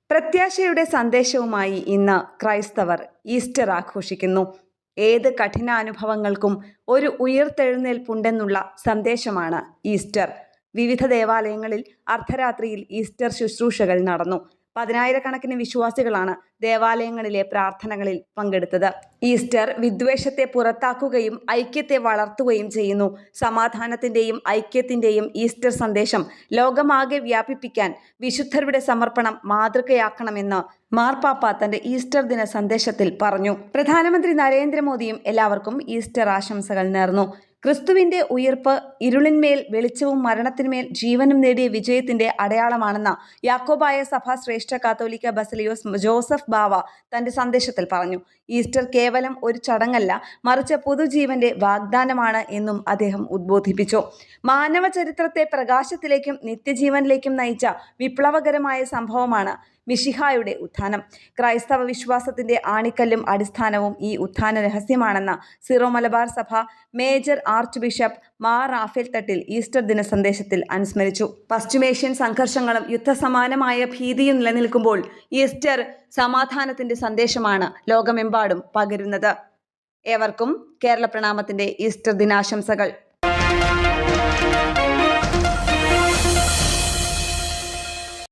പ്രത്യാശയുടെ സന്ദേശവുമായി ഇന്ന് ക്രൈസ്തവർ ഈസ്റ്റർ ആഘോഷിക്കുന്നു. ഏത് കഠിനാനുഭവങ്ങൾക്കും ഒരു ഉയിർത്തെഴുന്നേൽപ്പുണ്ടെന്നുള്ള സന്ദേശമാണ് ഈസ്റ്റർ. വിവിധ ദേവാലയങ്ങളിൽ അർദ്ധരാത്രിയിൽ ഈസ്റ്റർ ശുശ്രൂഷകൾ നടന്നു. പതിനായിരക്കണക്കിന് വിശ്വാസികളാണ് ദേവാലയങ്ങളിലെ പ്രാർത്ഥനകളിൽ പങ്കെടുത്തത്. ഈസ്റ്റർ വിദ്വേഷത്തെ പുറത്താക്കുകയും ഐക്യത്തെ വളർത്തുകയും ചെയ്യുന്നു. സമാധാനത്തിന്റെയും ഐക്യത്തിന്റെയും ഈസ്റ്റർ സന്ദേശം ലോകമാകെ വ്യാപിപ്പിക്കാൻ വിശുദ്ധരുടെ സമർപ്പണം മാതൃകയാക്കണമെന്ന് മാർപ്പാപ്പ തന്റെ ഈസ്റ്റർ ദിന സന്ദേശത്തിൽ പറഞ്ഞു. പ്രധാനമന്ത്രി നരേന്ദ്രമോദിയും എല്ലാവർക്കും ഈസ്റ്റർ ആശംസകൾ നേർന്നു. ക്രിസ്തുവിന്റെ ഉയിർപ്പ് ഇരുളിന്മേൽ വെളിച്ചവും മരണത്തിന്മേൽ ജീവനും നേടിയ വിജയത്തിന്റെ അടയാളമാണെന്ന് യാക്കോബായ സഭ ശ്രേഷ്ഠ കാത്തോലിക്ക ബസലിയോസ് ജോസഫ് ബാവ തന്റെ സന്ദേശത്തിൽ പറഞ്ഞു. ഈസ്റ്റർ കേവലം ഒരു ചടങ്ങല്ല, മറിച്ച് പുതുജീവന്റെ വാഗ്ദാനമാണ് എന്നും അദ്ദേഹം ഉദ്ബോധിപ്പിച്ചു. മാനവ ചരിത്രത്തെ പ്രകാശത്തിലേക്കും നിത്യജീവനിലേക്കും നയിച്ച വിപ്ലവകരമായ സംഭവമാണ് മിശിഹായുടെ ഉത്ഥാനം. ക്രൈസ്തവ വിശ്വാസത്തിന്റെ ആണിക്കല്ലും അടിസ്ഥാനവും ഈ ഉത്ഥാന രഹസ്യമാണെന്ന് സിറോ മലബാർ സഭ major archbishop Mar Raphael Thattil Easter ദിന സന്ദേശത്തിൽ അനുസ്മരിച്ചു. പശ്ചിമേഷ്യൻ സംഘർഷങ്ങളും യുദ്ധസമാനമായ ഭീതിയും നിലനിൽക്കുമ്പോൾ ഈസ്റ്റർ സമാധാനത്തിന്റെ സന്ദേശമാണ് ലോകമെമ്പാടും പകരുന്നത്. ഏവർക്കും കേരള പ്രണാമത്തിന്റെ ഈസ്റ്റർ ദിനാശംസകൾ.